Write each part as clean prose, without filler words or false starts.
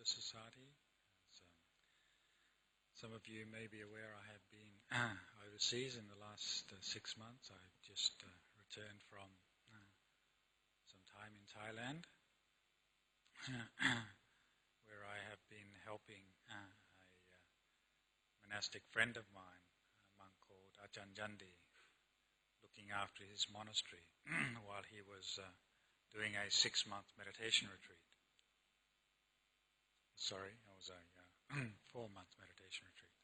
Society. As, some of you may be aware, I have been overseas in the last 6 months. I've just returned from some time in Thailand, where I have been helping a monastic friend of mine, a monk called Ajahn Nyanadhammo, looking after his monastery while he was doing a 6-month meditation retreat. Sorry, it was a 4-month meditation retreat.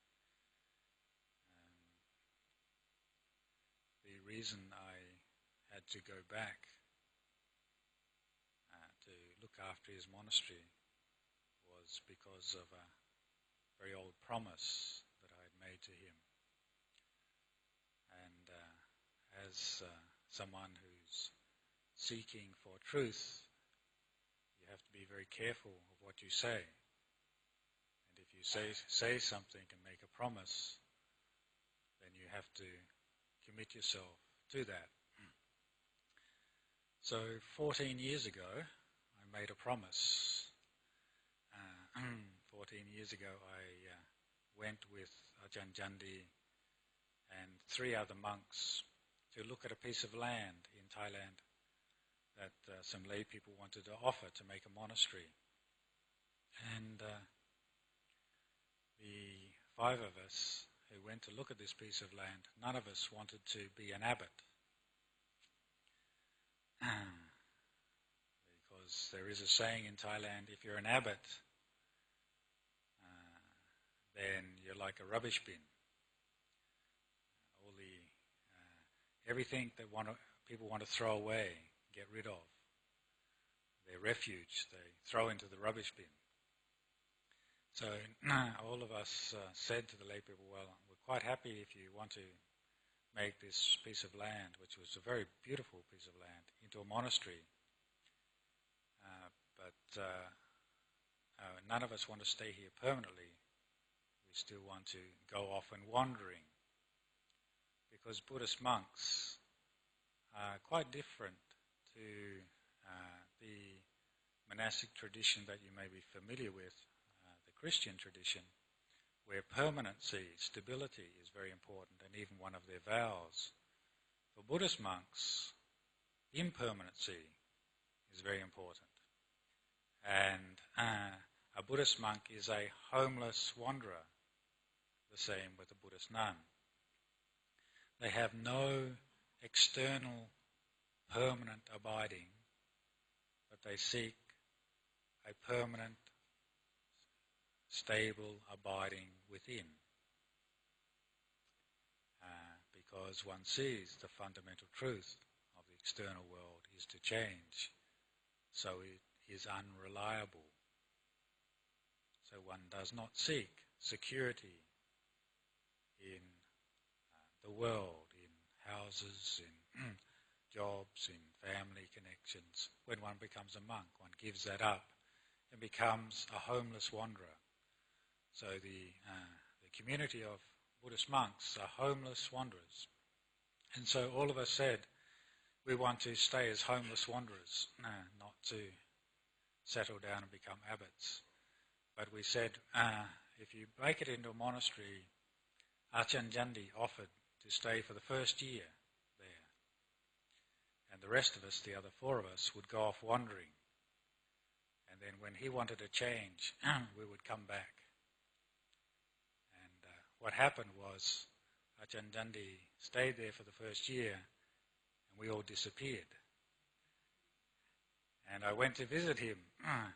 The reason I had to go back to look after his monastery was because of a very old promise that I had made to him. And as someone who's seeking for truth, you have to be very careful of what you say. And if you say something and make a promise, then you have to commit yourself to that. So 14 years ago, I made a promise. 14 years ago, I went with Ajahn Nyanadhammo and 3 other monks to look at a piece of land in Thailand that some lay people wanted to offer to make a monastery. And the 5 of us who went to look at this piece of land, none of us wanted to be an abbot. Because there is a saying in Thailand, if you're an abbot, then you're like a rubbish bin. All the everything that people want to throw away, get rid of, their refuge, they throw into the rubbish bin. So all of us said to the lay people, well, we're quite happy if you want to make this piece of land, which was a very beautiful piece of land, into a monastery. But none of us want to stay here permanently. We still want to go off and wandering. Because Buddhist monks are quite different to the monastic tradition that you may be familiar with, the Christian tradition, where permanency, stability is very important, and even one of their vows. For Buddhist monks, impermanency is very important. And a Buddhist monk is a homeless wanderer, the same with a Buddhist nun. They have no external permanent abiding, but they seek a permanent, stable abiding within. Because one sees the fundamental truth of the external world is to change, so it is unreliable. So one does not seek security in the world, in houses, in jobs, in family connections. When one becomes a monk, one gives that up and becomes a homeless wanderer. So the community of Buddhist monks are homeless wanderers. And so all of us said we want to stay as homeless wanderers, not to settle down and become abbots. But we said, if you make it into a monastery, Ajahn Nyanadhammo offered to stay for the first year there. And the rest of us, the other 4 of us, would go off wandering. And then when he wanted to change, we would come back. And what happened was Ajahn Nyanadhammo stayed there for the first year and we all disappeared. And I went to visit him a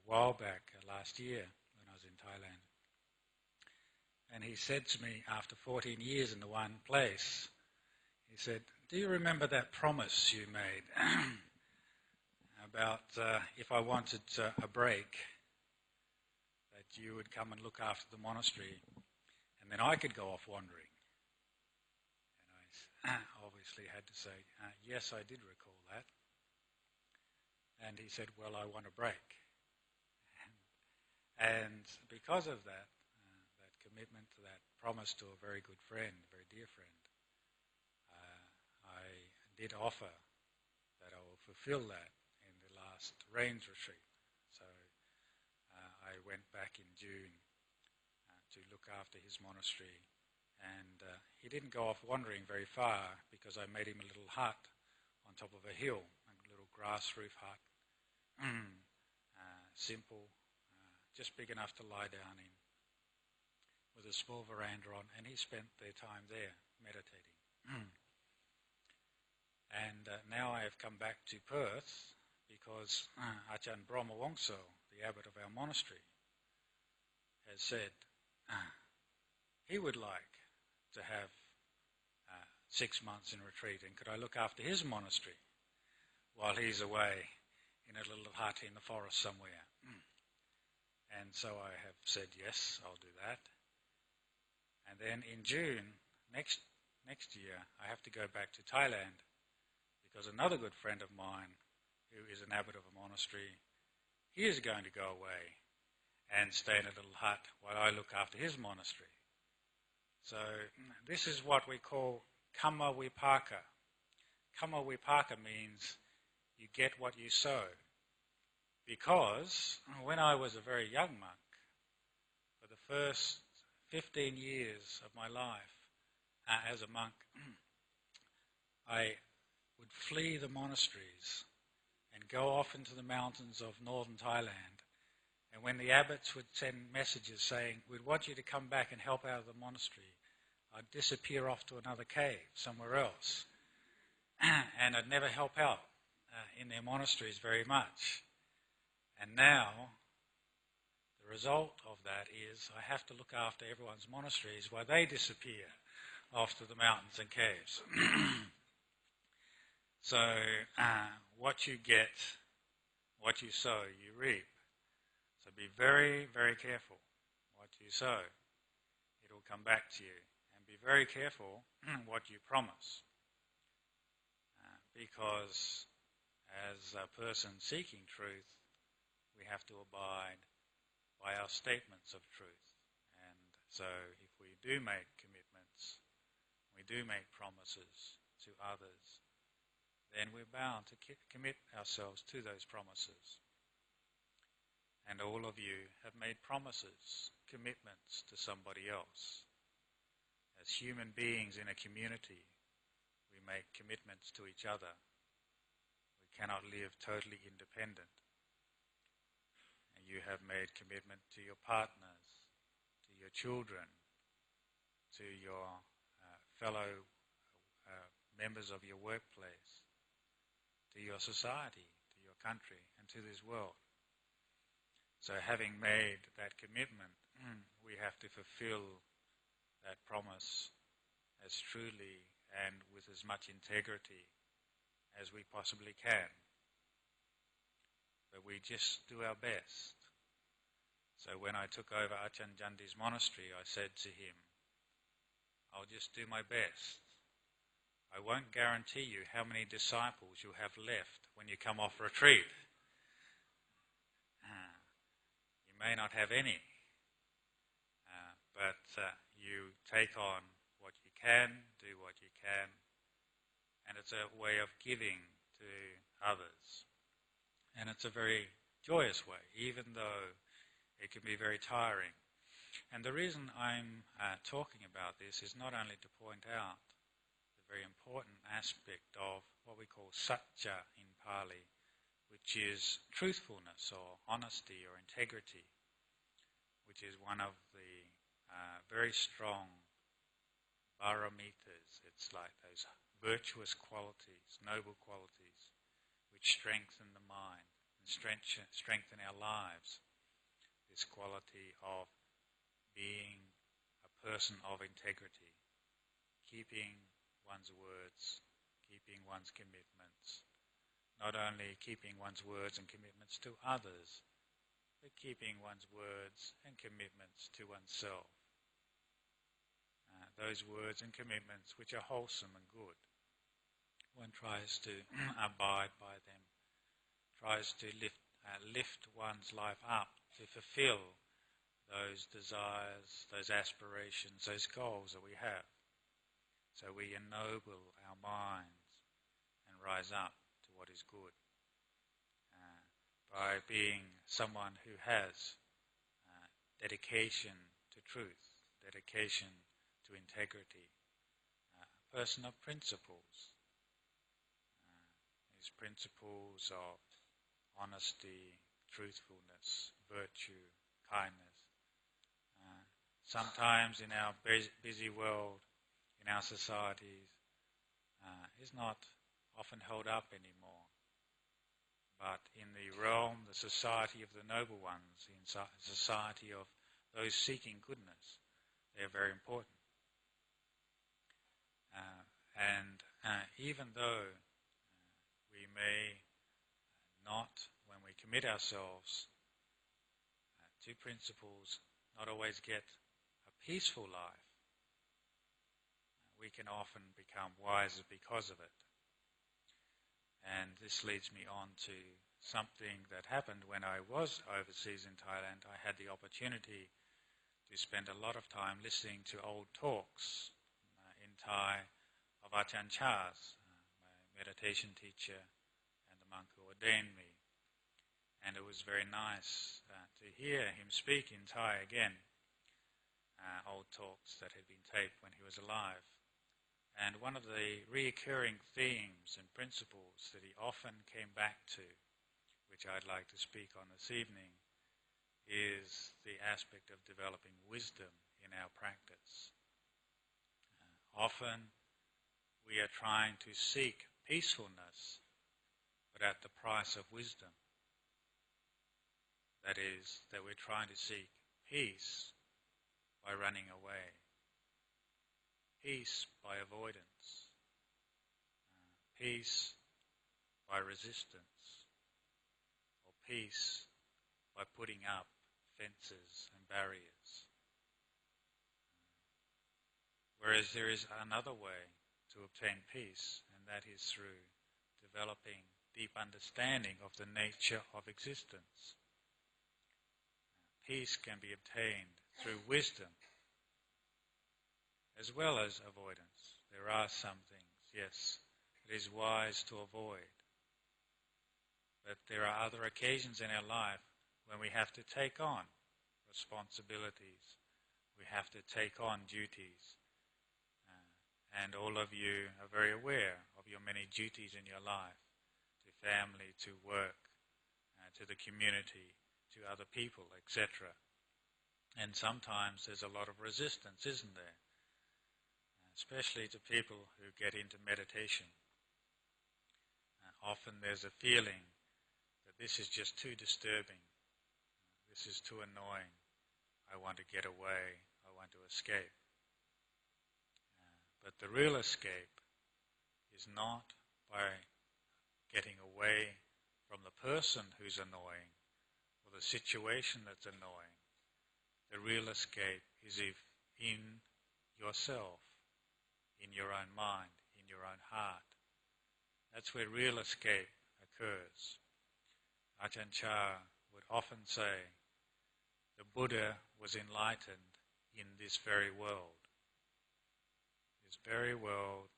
while back, last year, when I was in Thailand. And he said to me, after 14 years in the one place, he said, do you remember that promise you made about if I wanted a break, that you would come and look after the monastery and then I could go off wandering? And I obviously had to say, yes, I did recall that. And he said, well, I want a break. And because of that, that commitment to that promise to a very good friend, a very dear friend, I did offer that I will fulfill that in the last last rains retreat. So I went back in June to look after his monastery, and he didn't go off wandering very far because I made him a little hut on top of a hill, a little grass roof hut, simple, just big enough to lie down in, with a small veranda on, and he spent their time there meditating. And now I have come back to Perth because Ajahn Brahm, the abbot of our monastery, has said he would like to have 6 months in retreat, and could I look after his monastery while he's away in a little hut in the forest somewhere. And so I have said, yes, I'll do that. And then in June, next year, I have to go back to Thailand because another good friend of mine, who is an abbot of a monastery, he is going to go away and stay in a little hut while I look after his monastery. So this is what we call Kamma Vipaka. Kamma Vipaka means you get what you sow. Because when I was a very young monk, for the first 15 years of my life as a monk, I would flee the monasteries and go off into the mountains of northern Thailand. And when the abbots would send messages saying, we'd want you to come back and help out of the monastery, I'd disappear off to another cave somewhere else. And I'd never help out in their monasteries very much. And now, the result of that is I have to look after everyone's monasteries while they disappear off to the mountains and caves. So, what you get, what you sow, you reap. So be very, very careful what you sow. It will come back to you. And be very careful what you promise. Because as a person seeking truth, we have to abide by our statements of truth. And so if we do make commitments, we do make promises to others, then we're bound to commit ourselves to those promises. And all of you have made promises, commitments to somebody else. As human beings in a community, we make commitments to each other. We cannot live totally independent. And you have made commitment to your partners, to your children, to your fellow members of your workplace, to your society, to your country, and to this world. So having made that commitment, we have to fulfill that promise as truly and with as much integrity as we possibly can. But we just do our best. So when I took over Ajahn Jandi's monastery, I said to him, I'll just do my best. I won't guarantee you how many disciples you'll have left when you come off retreat. You may not have any, but you take on what you can, do what you can, and it's a way of giving to others. And it's a very joyous way, even though it can be very tiring. And the reason I'm talking about this is not only to point out the very important aspect of what we call satya in Pali, which is truthfulness or honesty or integrity, which is one of the very strong paramitas. It's like those virtuous qualities, noble qualities, which strengthen the mind and strengthen our lives. This quality of being a person of integrity, keeping one's words, keeping one's commitments, not only keeping one's words and commitments to others, but keeping one's words and commitments to oneself. Those words and commitments which are wholesome and good. One tries to abide by them, tries to lift one's life up to fulfill those desires, those aspirations, those goals that we have. So we ennoble our minds and rise up to what is good. by being someone who has dedication to truth, dedication to integrity, a person of principles. These principles of honesty, truthfulness, virtue, kindness. Sometimes in our busy world, in our societies, is not often held up anymore. But in the realm, the society of the noble ones, in society of those seeking goodness, they are very important. Even though we may not, when we commit ourselves to principles, not always get a peaceful life, we can often become wiser because of it. And this leads me on to something that happened when I was overseas in Thailand. I had the opportunity to spend a lot of time listening to old talks in Thai of Ajahn Chah's, my meditation teacher and the monk who ordained me. And it was very nice to hear him speak in Thai again, old talks that had been taped when he was alive. And one of the recurring themes and principles that he often came back to, which I'd like to speak on this evening, is the aspect of developing wisdom in our practice. Often we are trying to seek peacefulness, but at the price of wisdom. That is, that we're trying to seek peace by running away, peace by avoidance, peace by resistance, or peace by putting up fences and barriers. Whereas there is another way to obtain peace, and that is through developing deep understanding of the nature of existence. Peace can be obtained through wisdom as well as avoidance. There are some things, yes, it is wise to avoid. But there are other occasions in our life when we have to take on responsibilities. We have to take on duties. And all of you are very aware of your many duties in your life, to family, to work, to the community, to other people, etc. And sometimes there's a lot of resistance, isn't there? Especially to people who get into meditation. Often there's a feeling that this is just too disturbing, this is too annoying, I want to get away, I want to escape. But the real escape is not by getting away from the person who's annoying or the situation that's annoying. The real escape is if in yourself, in your own mind, in your own heart. That's where real escape occurs. Ajahn Chah would often say, the Buddha was enlightened in this very world. This very world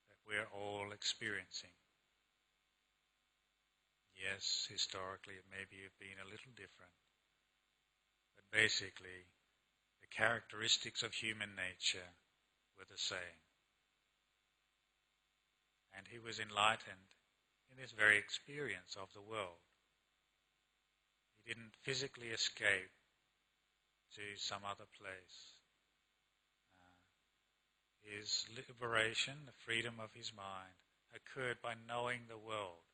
that we're all experiencing. Yes, historically it may have been a little different, but basically the characteristics of human nature were the same. And he was enlightened in this very experience of the world. He didn't physically escape to some other place. His liberation, the freedom of his mind, occurred by knowing the world,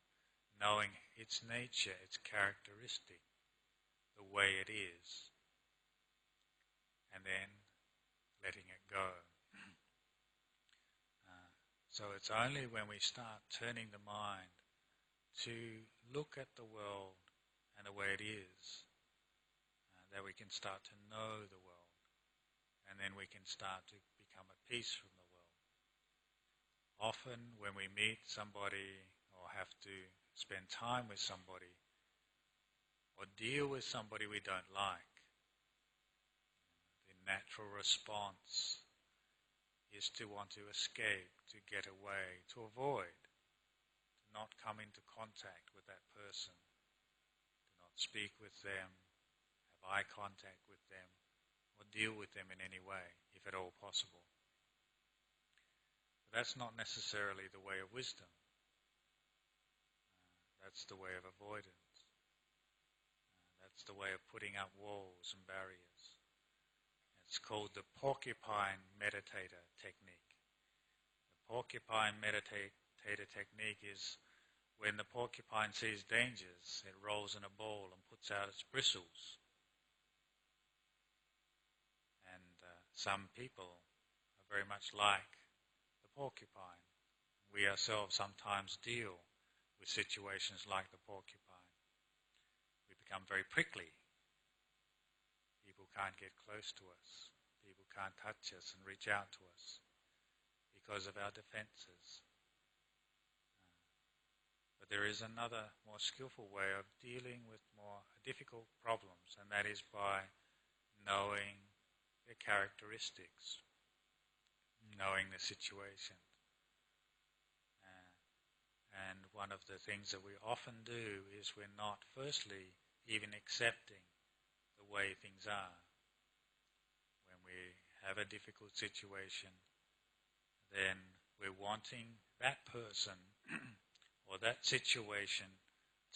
knowing its nature, its characteristic, the way it is, and then letting it go. So it's only when we start turning the mind to look at the world and the way it is that we can start to know the world, and then we can start to become at peace from the world. Often when we meet somebody or have to spend time with somebody or deal with somebody we don't like, the natural response is to want to escape, to get away, to avoid, to not come into contact with that person. speak with them, have eye contact with them, or deal with them in any way, if at all possible. But that's not necessarily the way of wisdom. That's the way of avoidance. That's the way of putting up walls and barriers. It's called the porcupine meditator technique. The porcupine meditator technique is when the porcupine sees dangers, it rolls in a ball and puts out its bristles. And some people are very much like the porcupine. We ourselves sometimes deal with situations like the porcupine. We become very prickly. People can't get close to us. People can't touch us and reach out to us because of our defenses. But there is another more skillful way of dealing with more difficult problems, and that is by knowing their characteristics, knowing the situation. And one of the things that we often do is we're not, firstly, even accepting the way things are. When we have a difficult situation, then we're wanting that person or that situation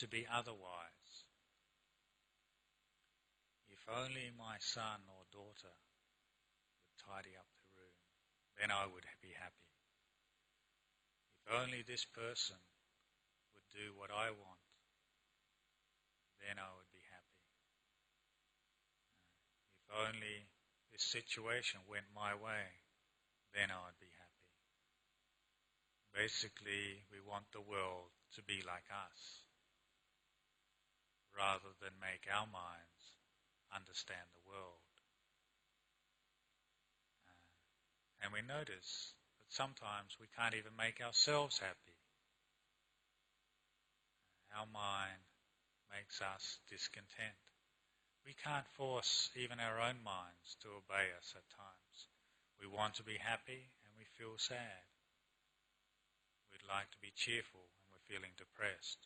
to be otherwise. If only my son or daughter would tidy up the room, then I would be happy. If only this person would do what I want, then I would be happy. If only this situation went my way, then I would be happy. Basically, we want the world to be like us, rather than make our minds understand the world. And we notice that sometimes we can't even make ourselves happy. Our mind makes us discontent. We can't force even our own minds to obey us at times. We want to be happy and we feel sad. We'd like to be cheerful and we're feeling depressed.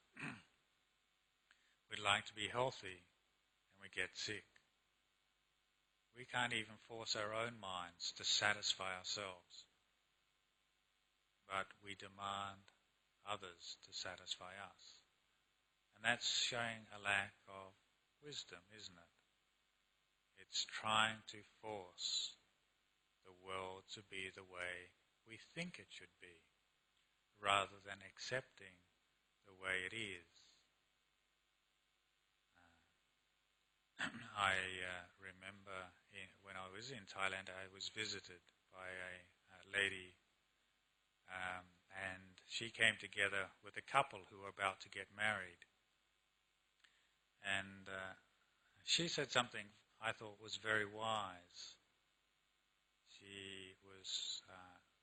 We'd like to be healthy and we get sick. We can't even force our own minds to satisfy ourselves. But we demand others to satisfy us. And that's showing a lack of wisdom, isn't it? It's trying to force the world to be the way we think it should be, rather than accepting the way it is. I remember when I was in Thailand, I was visited by a lady, and she came together with a couple who were about to get married. And she said something I thought was very wise. She was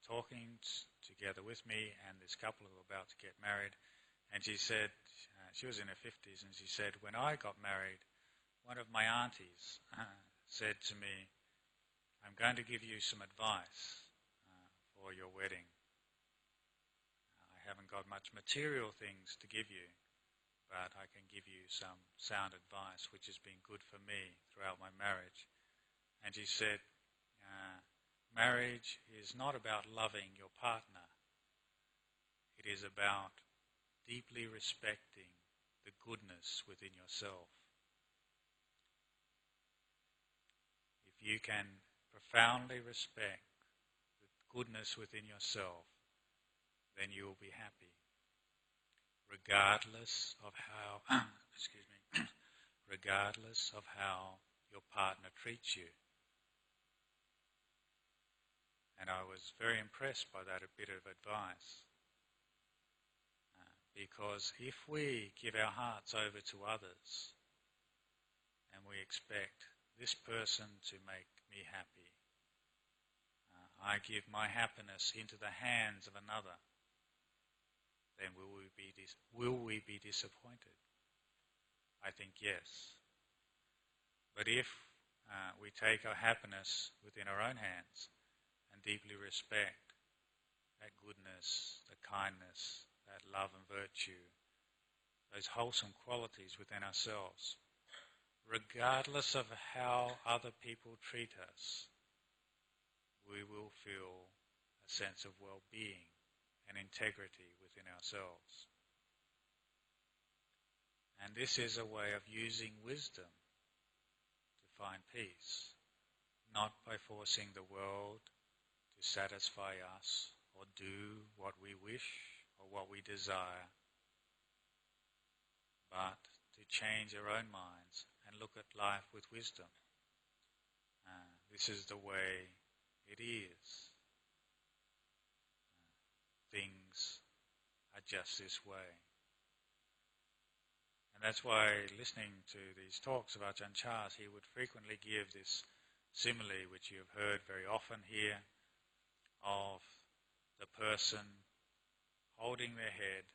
talking together with me and this couple who were about to get married, and she said, she was in her 50s, and she said, when I got married, one of my aunties said to me, I'm going to give you some advice for your wedding. I haven't got much material things to give you, but I can give you some sound advice which has been good for me throughout my marriage. And she said, marriage is not about loving your partner. It is about deeply respecting the goodness within yourself. If you can profoundly respect the goodness within yourself, then you will be happy, regardless of how, regardless of how your partner treats you. And I was very impressed by that bit of advice. Because if we give our hearts over to others and we expect this person to make me happy, I give my happiness into the hands of another, then will we be disappointed? I think yes. But if we take our happiness within our own hands and deeply respect that goodness, that kindness, that love and virtue, those wholesome qualities within ourselves, regardless of how other people treat us, we will feel a sense of well-being and integrity within ourselves. And this is a way of using wisdom to find peace, not by forcing the world to satisfy us or do what we wish or what we desire, but to change our own minds and look at life with wisdom. This is the way it is. Things are just this way. And that's why listening to these talks of Ajahn Chah's, he would frequently give this simile, which you've heard very often here, of the person holding their head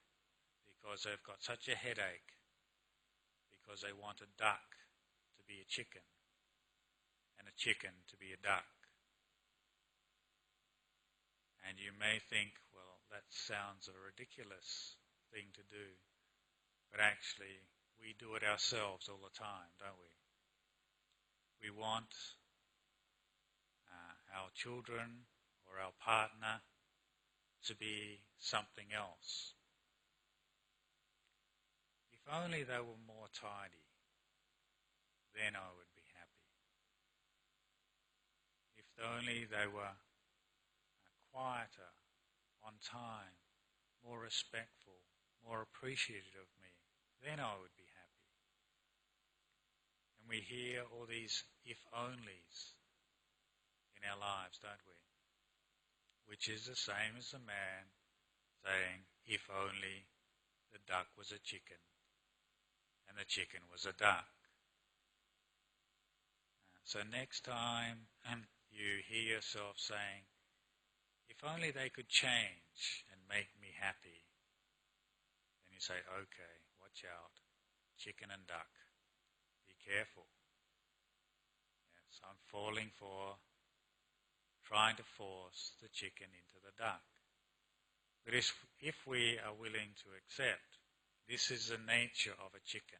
because they've got such a headache, because they want a duck to be a chicken and a chicken to be a duck. And you may think, well, that sounds a ridiculous thing to do. But actually, we do it ourselves all the time, don't we? We want our children or our partner to be something else. If only they were more tidy, then I would be happy. If only they were quieter, on time, more respectful, more appreciative of me, then I would be happy. And we hear all these if-onlys in our lives, don't we? Which is the same as the man saying, if only the duck was a chicken and the chicken was a duck. So next time you hear yourself saying, if only they could change and make me happy, then you say, okay, watch out, chicken and duck, be careful. Yes, I'm falling for trying to force the chicken into the duck. But if we are willing to accept, this is the nature of a chicken,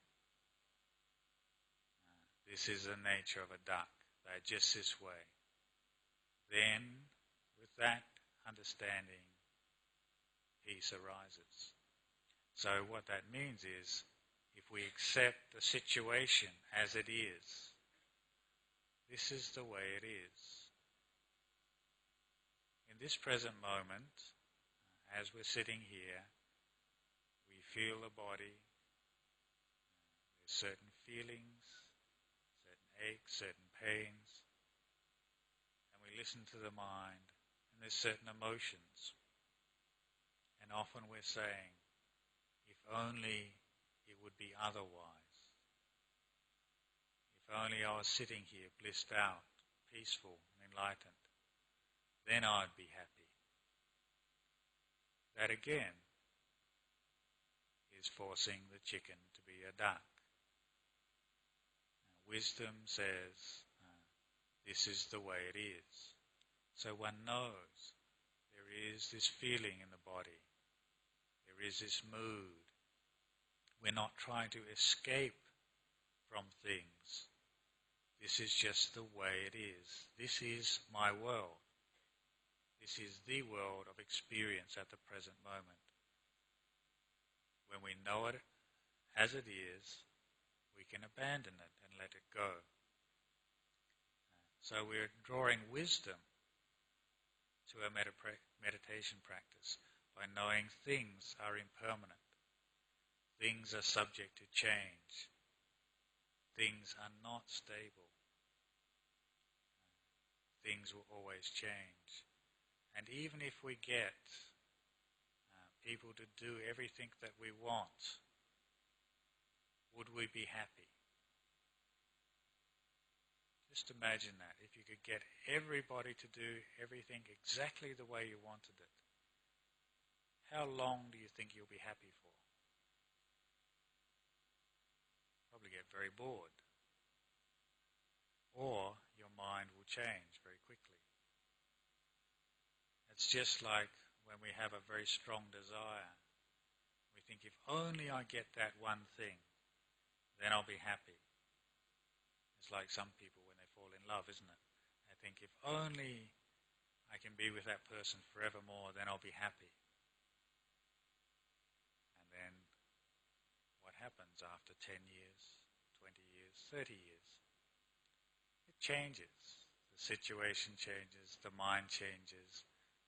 this is the nature of a duck, they're just this way, then with that understanding, peace arises. So what that means is, if we accept the situation as it is, this is the way it is. In this present moment, as we're sitting here, we feel the body, there's certain feelings, certain aches, certain pains, and we listen to the mind, and there's certain emotions. And often we're saying, if only it would be otherwise. If only I was sitting here blissed out, peaceful and enlightened, then I'd be happy. That again is forcing the chicken to be a duck. Wisdom says, this is the way it is. So one knows there is this feeling in the body. There is this mood. We're not trying to escape from things. This is just the way it is. This is my world. This is the world of experience at the present moment. When we know it as it is, we can abandon it and let it go. So we're drawing wisdom to our meditation practice by knowing things are impermanent. Things are subject to change. Things are not stable. Things will always change. And even if we get people to do everything that we want, would we be happy? Just imagine that, if you could get everybody to do everything exactly the way you wanted it. How long do you think you'll be happy for? Probably get very bored. Or your mind will change very quickly. It's just like when we have a very strong desire. We think, if only I get that one thing, then I'll be happy. It's like some people when they fall in love, isn't it? They think, if only I can be with that person forevermore, then I'll be happy. And then what happens after 10 years, 20 years, 30 years? It changes. The situation changes, the mind changes,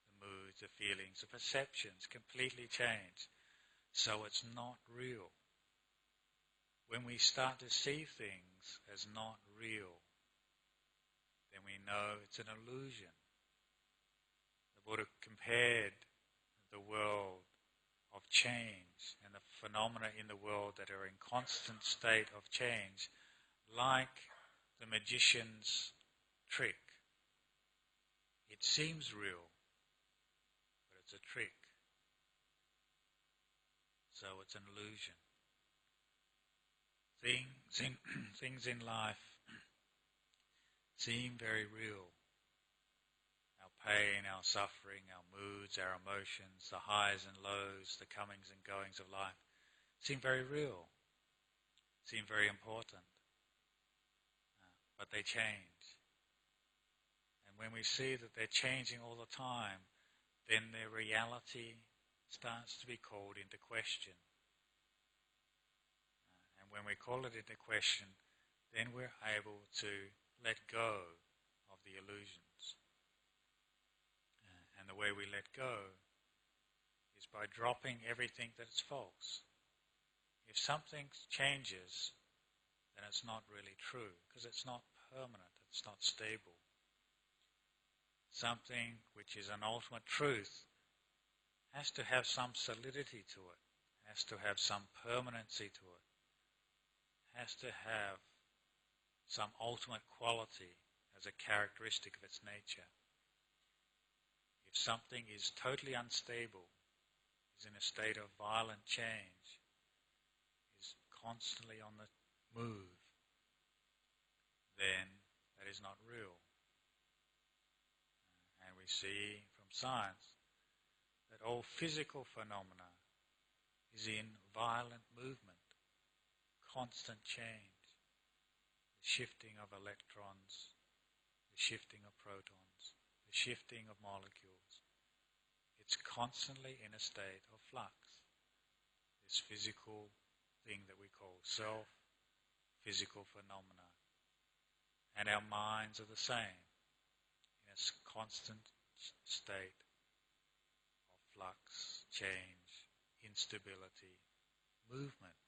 the moods, the feelings, the perceptions completely change. So it's not real. When we start to see things as not real, then we know it's an illusion. The Buddha compared the world of change and the phenomena in the world that are in constant state of change like the magician's trick. It seems real, but it's a trick. So it's an illusion. Things in life seem very real. Our pain, our suffering, our moods, our emotions, the highs and lows, the comings and goings of life seem very real, seem very important, but they change. And when we see that they're changing all the time, then their reality starts to be called into question. And when we call it into question, then we're able to let go of the illusions. And the way we let go is by dropping everything that's false. If something changes, then it's not really true, because it's not permanent, it's not stable. Something which is an ultimate truth has to have some solidity to it, has to have some permanency to it, has to have some ultimate quality as a characteristic of its nature. If something is totally unstable, is in a state of violent change, is constantly on the move, then that is not real. And we see from science that all physical phenomena is in violent movement, constant change, the shifting of electrons, the shifting of protons, the shifting of molecules. It's constantly in a state of flux. This physical thing that we call self, physical phenomena. And our minds are the same, in a constant state of flux, change, instability, movement.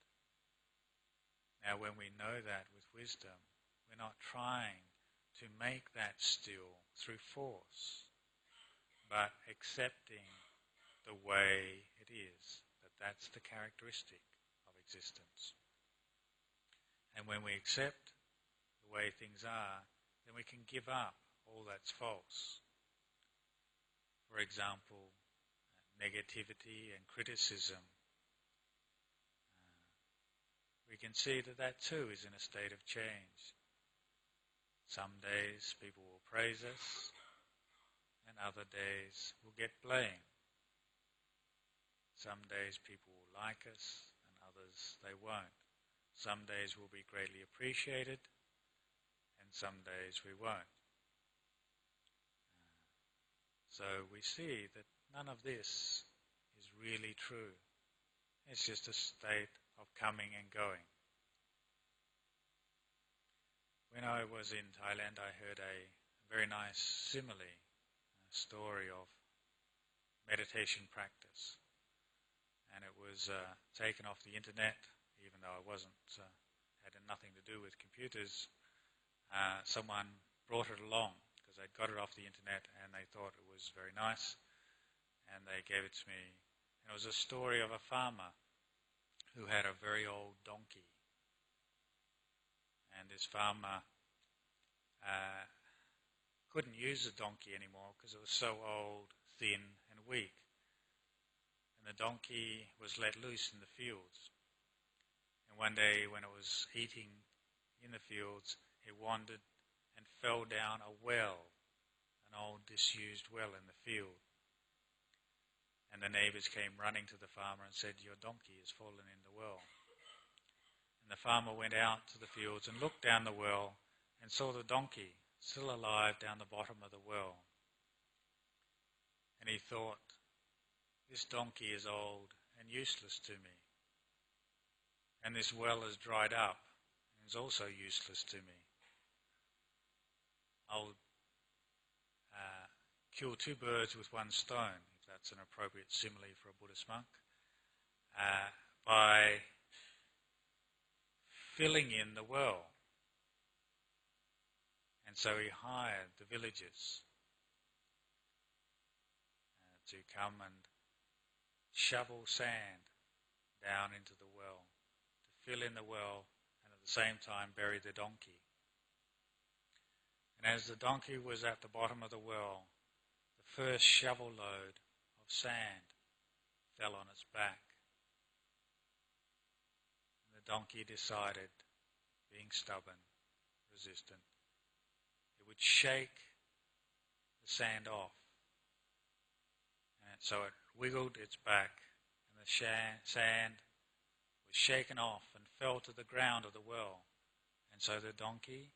Now when we know that with wisdom, we're not trying to make that still through force, but accepting the way it is, that that's the characteristic of existence. And when we accept the way things are, then we can give up all that's false. For example, negativity and criticism. We can see that that too is in a state of change. Some days people will praise us, and other days will get blamed. Some days people will like us, and others they won't. Some days we'll be greatly appreciated, and some days we won't. So we see that none of this is really true. It's just a state of coming and going. When I was in Thailand, I heard a very nice simile, a story of meditation practice. And it was taken off the internet, even though I wasn't, had nothing to do with computers. Someone brought it along because they'd got it off the internet and they thought it was very nice, and they gave it to me. And it was a story of a farmer who had a very old donkey. And this farmer couldn't use the donkey anymore because it was so old, thin and weak. And the donkey was let loose in the fields. And one day when it was eating in the fields, it wandered and fell down a well, an old disused well in the field. And the neighbours came running to the farmer and said, "Your donkey has fallen in the well." And the farmer went out to the fields and looked down the well and saw the donkey still alive down the bottom of the well. And he thought, this donkey is old and useless to me. And this well is dried up and is also useless to me. I'll kill two birds with one stone, if that's an appropriate simile for a Buddhist monk, by filling in the well. And so he hired the villagers to come and shovel sand down into the well, to fill in the well and at the same time bury the donkey. And as the donkey was at the bottom of the well, the first shovel load of sand fell on its back. And the donkey decided, being stubborn, resistant, it would shake the sand off. And so it wiggled its back, and the sand was shaken off and fell to the ground of the well. And so the donkey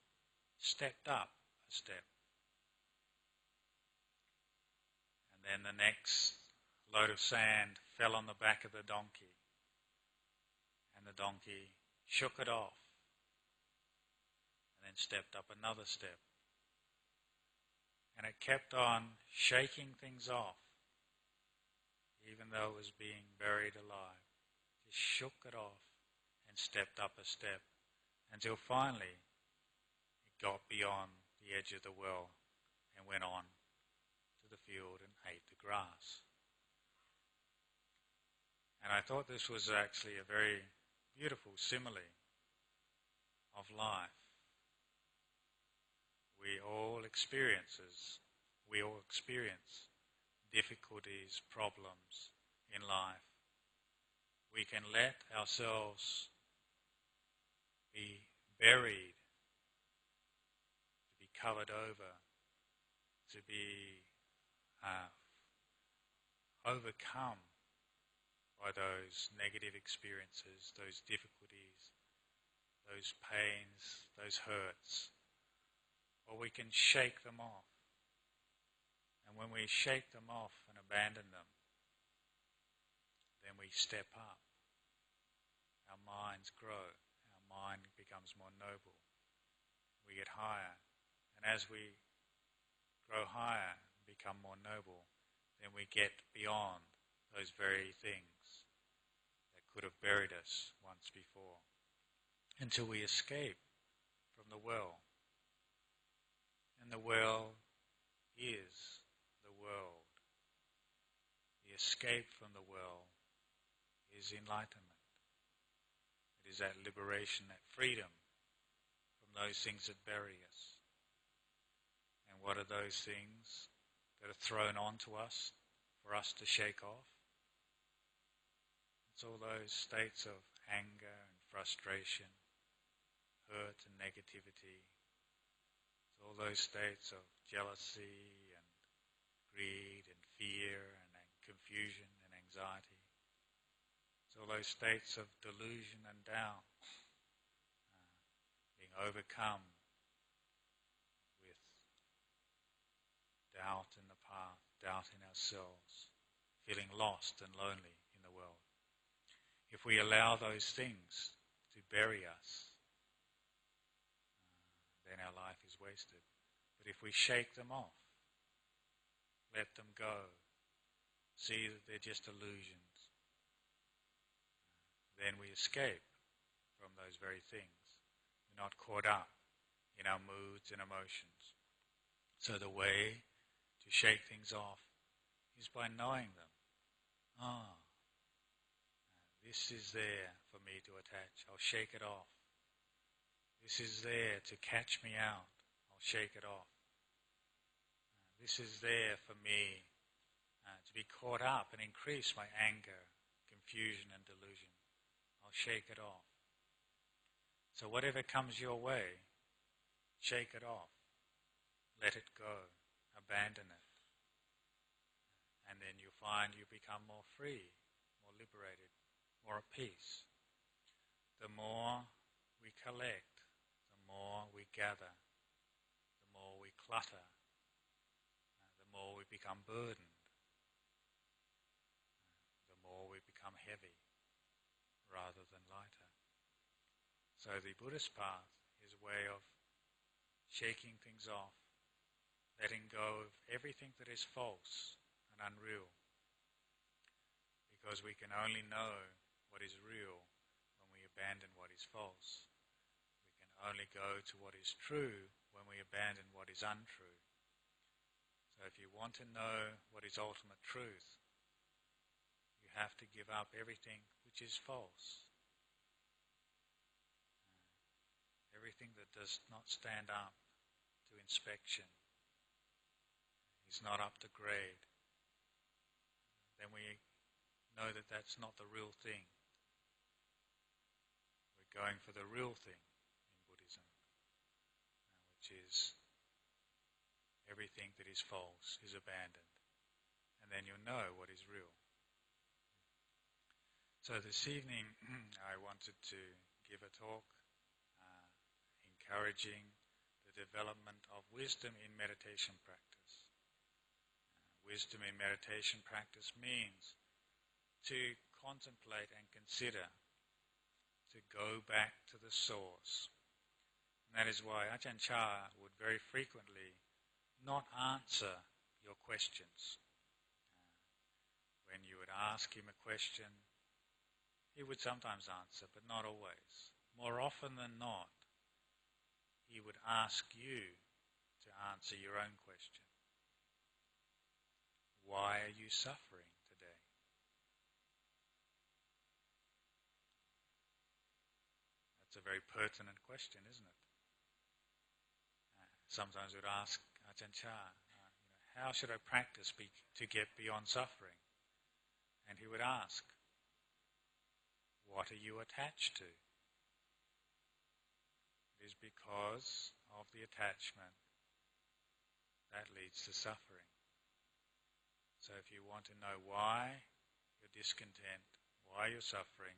stepped up a step. And then the next load of sand fell on the back of the donkey, and the donkey shook it off, and then stepped up another step. And it kept on shaking things off, even though it was being buried alive. Just shook it off and stepped up a step until finally it got beyond the edge of the well and went on to the field and ate the grass. And I thought this was actually a very beautiful simile of life. We all experience difficulties, problems in life. We can let ourselves be buried, to be covered over, to be overcome by those negative experiences, those difficulties, those pains, those hurts. Or we can shake them off. And when we shake them off and abandon them, then we step up. Our minds grow. Our mind becomes more noble. We get higher. And as we grow higher and become more noble, then we get beyond those very things that could have buried us once before, until we escape from the well. And the well is the world. The escape from the well is enlightenment. It is that liberation, that freedom from those things that bury us. And what are those things that are thrown onto us for us to shake off? It's all those states of anger and frustration, hurt and negativity. It's all those states of jealousy and greed and fear and confusion and anxiety. It's all those states of delusion and doubt, being overcome with doubt in the path, doubt in ourselves, feeling lost and lonely in the world. If we allow those things to bury us, then our life is wasted. But if we shake them off, let them go, see that they're just illusions, then we escape from those very things. We're not caught up in our moods and emotions. So the way to shake things off is by knowing them. This is there for me to attach. I'll shake it off. This is there to catch me out. I'll shake it off. This is there for me to be caught up and increase my anger, confusion and delusion. I'll shake it off. So whatever comes your way, shake it off. Let it go. Abandon it. And then you'll find you become more free, more liberated, more at peace. The more we collect, the more we gather, clutter, the more we become burdened, the more we become heavy rather than lighter. So the Buddhist path is a way of shaking things off, letting go of everything that is false and unreal, because we can only know what is real when we abandon what is false. We can only go to what is true when we abandon what is untrue. So if you want to know what is ultimate truth, you have to give up everything which is false. Everything that does not stand up to inspection, is not up to grade, then we know that that's not the real thing. We're going for the real thing in Buddhism, which is everything that is false is abandoned, and then you'll know what is real. So this evening I wanted to give a talk encouraging the development of wisdom in meditation practice. Wisdom in meditation practice means to contemplate and consider, to go back to the source. And that is why Ajahn Chah would very frequently not answer your questions. When you would ask him a question, he would sometimes answer, but not always. More often than not, he would ask you to answer your own question. Why are you suffering today? That's a very pertinent question, isn't it? Sometimes we'd ask Ajahn Chah, how should I practice to get beyond suffering? And he would ask, what are you attached to? It is because of the attachment that leads to suffering. So if you want to know why you're discontent, why you're suffering,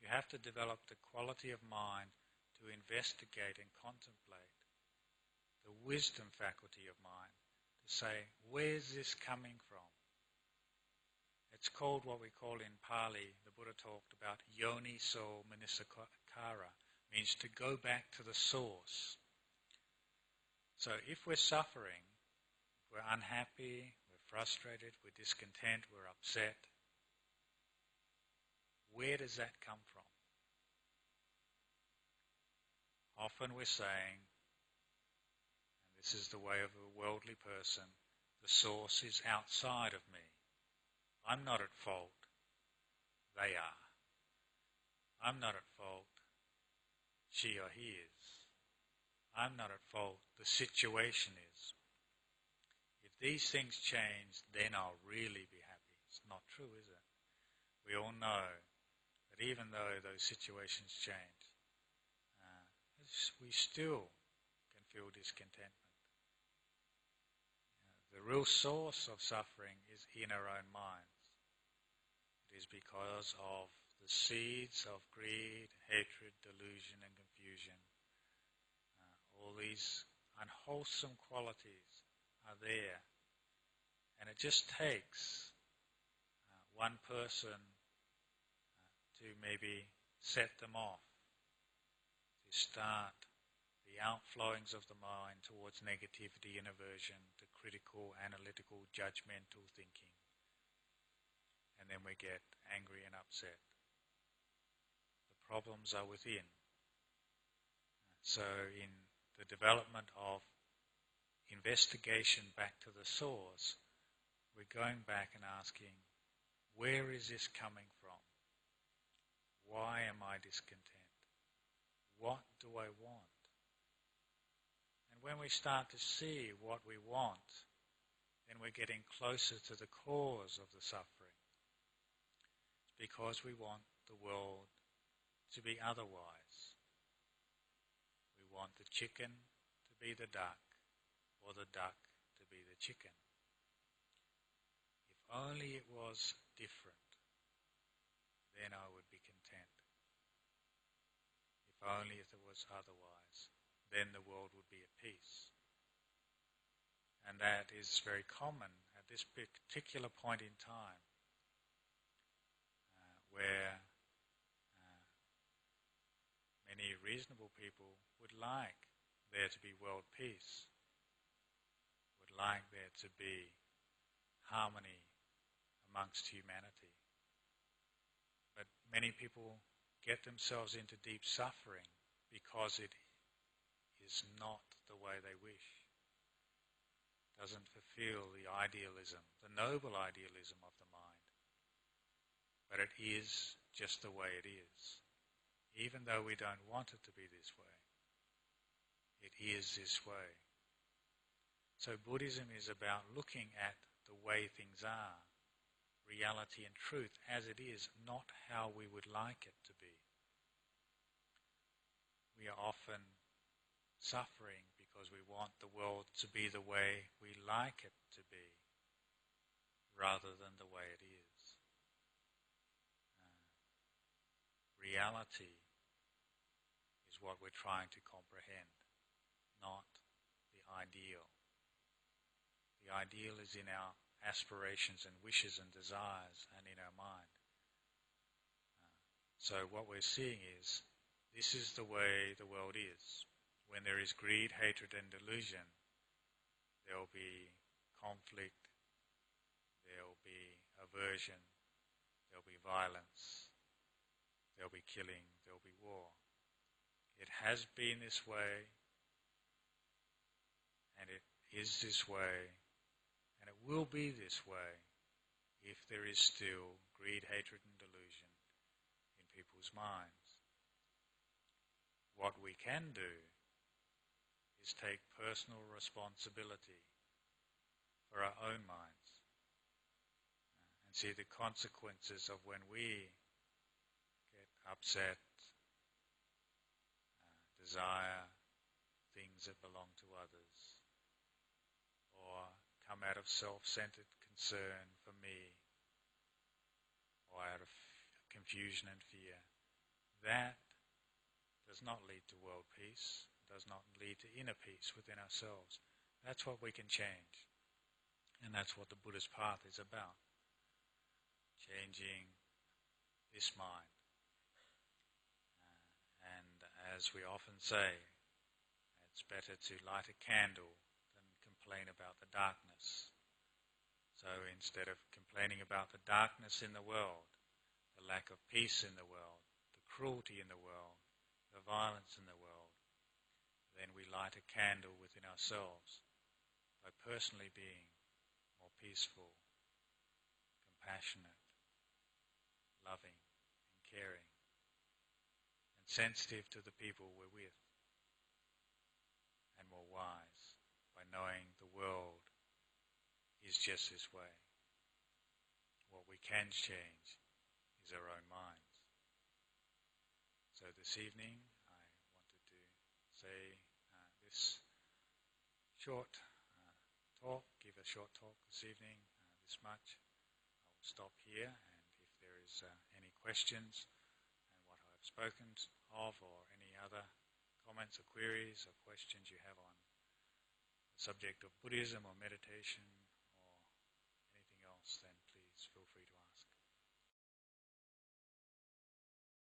you have to develop the quality of mind to investigate and contemplate the wisdom faculty of mind, to say, where's this coming from? It's called what we call in Pali, the Buddha talked about yoniso manasikara, means to go back to the source. So if we're suffering, we're unhappy, frustrated, we're discontent, we're upset. Where does that come from? Often we're saying, and this is the way of a worldly person, the source is outside of me. I'm not at fault. They are. I'm not at fault. She or he is. I'm not at fault. The situation is. These things change, then I'll really be happy. It's not true, is it? We all know that even though those situations change, we still can feel discontentment. The real source of suffering is in our own minds. It is because of the seeds of greed, hatred, delusion and confusion. All these unwholesome qualities are there. And it just takes one person to maybe set them off, to start the outflowings of the mind towards negativity and aversion, to critical, analytical, judgmental thinking. And then we get angry and upset. The problems are within. So in the development of investigation back to the source, we're going back and asking, where is this coming from? Why am I discontent? What do I want? And when we start to see what we want, then we're getting closer to the cause of the suffering. It's because we want the world to be otherwise. We want the chicken to be the duck, or the duck to be the chicken. If only it was different, then I would be content. If only if it was otherwise, then the world would be at peace. And that is very common at this particular point in time, where many reasonable people would like there to be world peace, would like there to be harmony amongst humanity. But many people get themselves into deep suffering because it is not the way they wish. Doesn't fulfill the idealism, the noble idealism of the mind. But it is just the way it is. Even though we don't want it to be this way, it is this way. So Buddhism is about looking at the way things are, reality and truth as it is, not how we would like it to be. We are often suffering because we want the world to be the way we like it to be, rather than the way it is. Reality is what we're trying to comprehend, not the ideal. The ideal is in our aspirations and wishes and desires and in our mind. So what we're seeing is, this is the way the world is. When there is greed, hatred and delusion, there will be conflict, there will be aversion, there will be violence, there will be killing, there will be war. It has been this way, and it is this way, and it will be this way if there is still greed, hatred and delusion in people's minds. What we can do is take personal responsibility for our own minds and see the consequences of when we get upset, desire things that belong to others, or come out of self-centered concern for me, or out of confusion and fear. That does not lead to world peace, does not lead to inner peace within ourselves. That's what we can change. And that's what the Buddhist path is about. Changing this mind. And as we often say, it's better to light a candle than complain about the darkness. So instead of complaining about the darkness in the world, the lack of peace in the world, the cruelty in the world, the violence in the world, then we light a candle within ourselves by personally being more peaceful, compassionate, loving and caring, and sensitive to the people we're with, and more wise by knowing the world is just this way. What we can change is our own minds. So this evening I wanted to say this short talk, give a short talk this evening, this much. I will stop here, and if there is any questions and what I've spoken of, or any other comments or queries or questions you have on the subject of Buddhism or meditation or anything else, then